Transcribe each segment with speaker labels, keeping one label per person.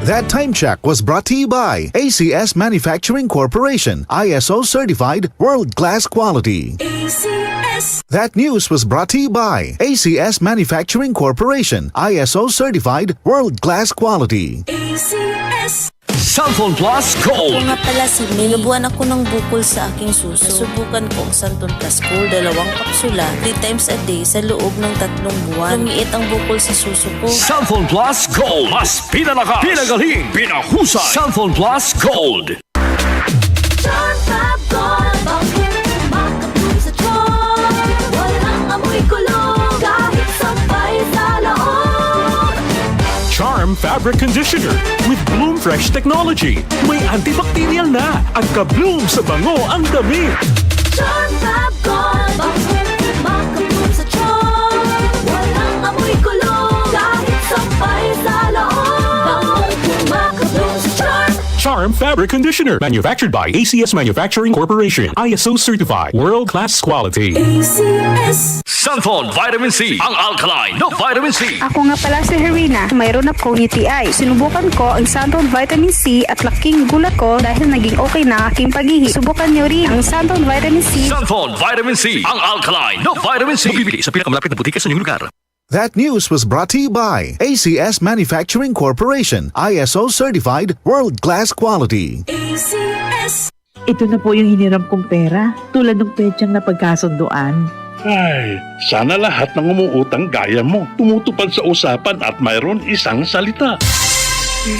Speaker 1: That time check was brought to you by ACS Manufacturing Corporation, ISO certified world-class quality.
Speaker 2: ACS.
Speaker 1: That news was brought to you by ACS Manufacturing Corporation, ISO certified world-class quality.
Speaker 2: ACS.
Speaker 3: Santon Plus Gold.
Speaker 4: Ako nga pala si May. Nabuhan ako ng bukol sa aking suso. Subukan ko ang Santon Plus Gold, 2 kapsula, 3 times a day sa loob ng 3 buwan. Lumiit ang bukol sa suso ko.
Speaker 3: Santon Plus Gold. Mas pinalakas, pinagaling, pinahusay. Santon Plus Gold.
Speaker 2: Charm Fab Gold. Bakit kumakapun sa tiyan? Walang amoy kulong kahit sabay sa loob.
Speaker 5: Charm Fabric Conditioner with Bloom Fresh Technology. May antibacterial na at ka-bloom sa bango ang damit.
Speaker 2: Charm Fab Gold. Bakit kumakapun sa tiyan? Walang amoy kulong kahit sabay sa loob. Bangong kumakapun sa tiyan.
Speaker 5: Charm Fabric Conditioner. Manufactured by ACS Manufacturing Corporation. ISO certified. World-class quality.
Speaker 2: ACS.
Speaker 3: Santon Vitamin C. Ang alkaline na Vitamin C.
Speaker 6: Ako nga pala si Herina. Mayroon akong UTI. Sinubukan ko ang Santon Vitamin C at laking gulat ko dahil naging okay na aking paghihi. Subukan niyo rin ang Santon Vitamin C.
Speaker 3: Santon Vitamin C. Ang alkaline na Vitamin C. Mabibili sa pinakamalapit na butika sa inyong lugar.
Speaker 1: That news was brought to you by ACS Manufacturing Corporation, ISO certified world-class quality.
Speaker 2: ACS.
Speaker 7: Ito na po yung hiniram kong pera, tulad ng petsang na pagkasunduan.
Speaker 8: Ay, sana lahat ng umuutang gaya mo tumutupad sa usapan at mayroon isang salita.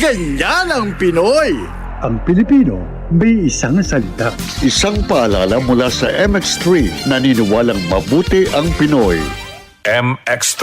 Speaker 9: Ganyan ang Pinoy!
Speaker 10: Ang Pilipino may isang salita.
Speaker 11: Isang paalala mula sa MX3, naniniwalang mabuti ang Pinoy.
Speaker 3: MX3.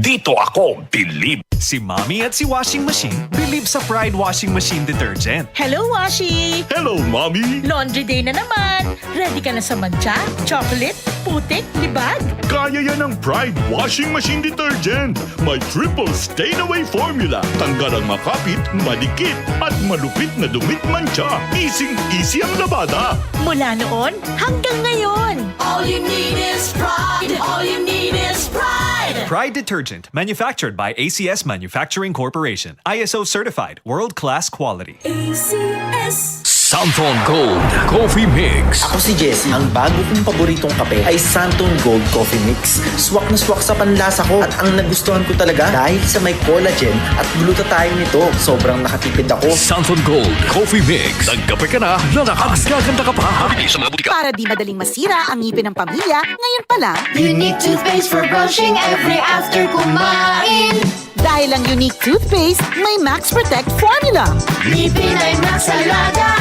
Speaker 3: Dito ako believe.
Speaker 12: Si Mommy at si Washing Machine believe sa Pride Washing Machine Detergent.
Speaker 13: Hello, Washi!
Speaker 8: Hello, Mommy!
Speaker 13: Laundry day na naman! Ready ka na sa mancha, chocolate, putik, libag?
Speaker 8: Kaya yan ang Pride Washing Machine Detergent. May triple stain-away formula. Tanggal ang makapit, madikit, at malupit na dumit mancha. Easy ang labada.
Speaker 13: Mula noon hanggang ngayon.
Speaker 2: All you need is pride. All you need is pride.
Speaker 12: Pride Detergent, manufactured by ACS Manufacturing Corporation. ISO certified, world-class quality.
Speaker 2: ACS.
Speaker 3: Santon Gold Coffee Mix.
Speaker 14: Ako si Jesse. Ang bago kong paboritong kape ay Santon Gold Coffee Mix. Swak na swak sa panlasa ko at ang nagustuhan ko talaga dahil sa may collagen at glutathione nito. Sobrang nakatipid ako.
Speaker 3: Santon Gold Coffee Mix. Nagkape ka na, lalakas, gaganda ka pa. Mabili sa mga butika.
Speaker 13: Para di madaling masira ang ngipin ng pamilya, ngayon pa lang,
Speaker 2: Unique toothpaste for brushing every after kumain.
Speaker 13: dahil ang unique toothpaste may Max Protect formula.
Speaker 2: Ngipin ay Max Alaga.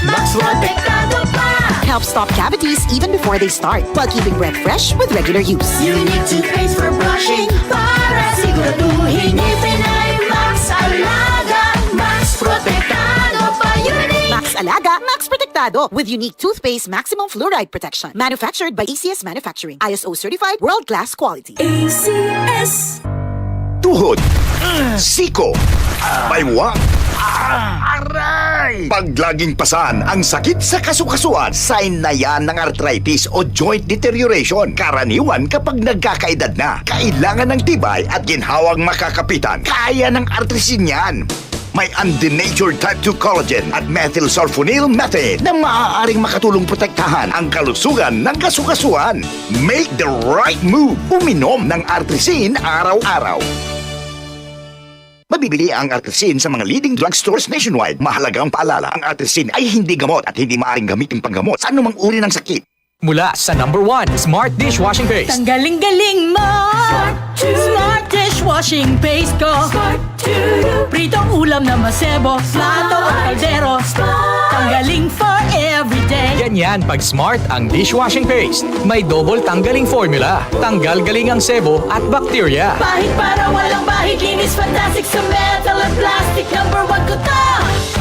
Speaker 2: Max Protektado pa.
Speaker 13: Helps stop cavities even before they start while keeping breath fresh with regular use.
Speaker 2: Unique toothpaste for brushing para siguraduhin ngipin ay Max Alaga. Max Protektado pa. Unique.
Speaker 13: Max Alaga, Max Protektado with unique toothpaste maximum fluoride protection. Manufactured by ACS Manufacturing. ISO certified world-class quality.
Speaker 2: ACS.
Speaker 9: Tuhod, siko, baywang, aray! Pag laging pasan ang sakit sa kasukasuan, sign na yan ng arthritis o joint deterioration. Karaniwan kapag nagkakaedad na, kailangan ng tibay at ginhawang makakapitan. Kaya ng artrisin yan. May undenatured type 2 collagen at methylsulfonyl methane na maaaring makatulong protektahan ang kalusugan ng kasukasuan. Make the right move. Uminom ng artrisin araw-araw. Mabibili ang artrisin sa mga leading drugstores nationwide. Mahalagang paalala, ang artrisin ay hindi gamot at hindi maaaring gamitin panggamot sa anumang uri ng sakit.
Speaker 15: Mula sa number 1, Smart Dishwashing Paste.
Speaker 13: Tanggaling-galing mo! Smart Dishwashing Paste ko! Pritong ulam na masebo, plato at kaldero. Tanggaling for everyday.
Speaker 15: Ganyan pag Smart ang dishwashing paste. May double tanggaling formula. Tanggal galing ang sebo at bakterya.
Speaker 2: Bahid para walang bahid, linis fantastic sa metal at plastic. Number 1 ko to!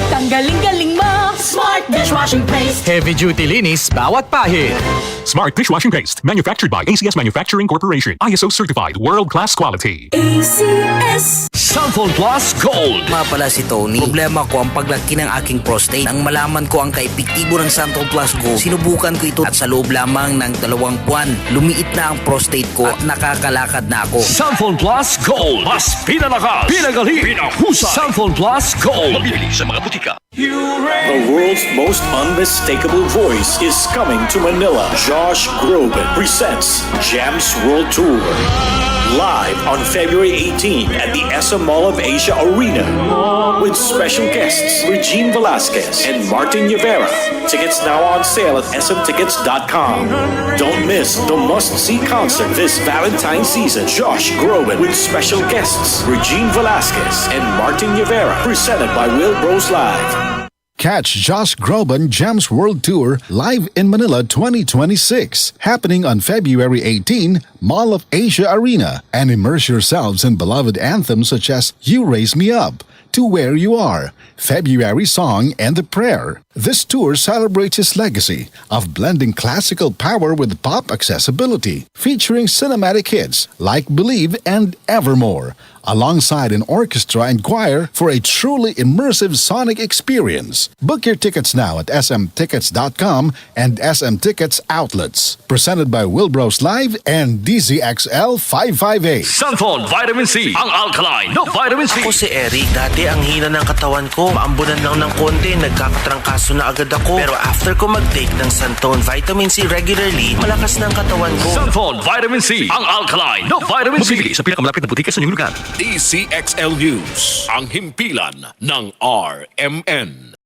Speaker 13: Tanggaling-galing mo! Smart Dishwashing Paste.
Speaker 15: Heavy duty linis bawat pahid.
Speaker 5: Smart Dishwashing Paste. Manufactured by ACS Manufacturing Corporation. ISO certified. World-class quality.
Speaker 2: ACS.
Speaker 3: Santon Plus Gold.
Speaker 16: Pala si Tony. Problema ko ang paglaki ng aking prostate. Nang malaman ko ang kaepektibo ng Santon Plus Gold, sinubukan ko ito at sa loob lamang ng 2 buwan, lumiit na ang prostate ko at nakakalakad na ako.
Speaker 3: Santon Plus Gold. Mas pinalakas, pinagaling, pinahusay. Santon Plus Gold. Mabibili sa mga butika.
Speaker 5: The world's most unmistakable voice is coming to Manila. Josh Groban presents Gems World Tour. Live on February 18 at the SM Mall of Asia Arena with special guests Regine Velasquez and Martin Rivera. Tickets now on sale at smtickets.com. Don't miss the must-see concert this Valentine's season. Josh Groban with special guests Regine Velasquez and Martin Rivera. Presented by Will Bros Live.
Speaker 1: Catch Josh Groban Gems World Tour live in Manila 2026, happening on February 18, Mall of Asia Arena, and immerse yourselves in beloved anthems such as You Raise Me Up, To Where You Are, February Song, and The Prayer. This tour celebrates his legacy of blending classical power with pop accessibility, featuring cinematic hits like Believe and Evermore, alongside an orchestra and choir for a truly immersive sonic experience. Book your tickets now at smtickets.com and SM Tickets outlets. Presented by Wilbros Live and DZXL 558.
Speaker 3: Santon Vitamin C, ang alkaline na vitamin C.
Speaker 14: Ako si Eric. Dati ang hina ng katawan ko. Maambunan lang ng konti, nagkakatrangkaso na agad ako. Pero after ko mag-take ng Santon Vitamin C regularly, malakas na ang katawan ko.
Speaker 3: Santon Vitamin C, ang alkaline na vitamin C. Mabibili sa pinakamalapit na butika sa inyong lugar.
Speaker 8: DCXL News, ang himpilan ng RMN.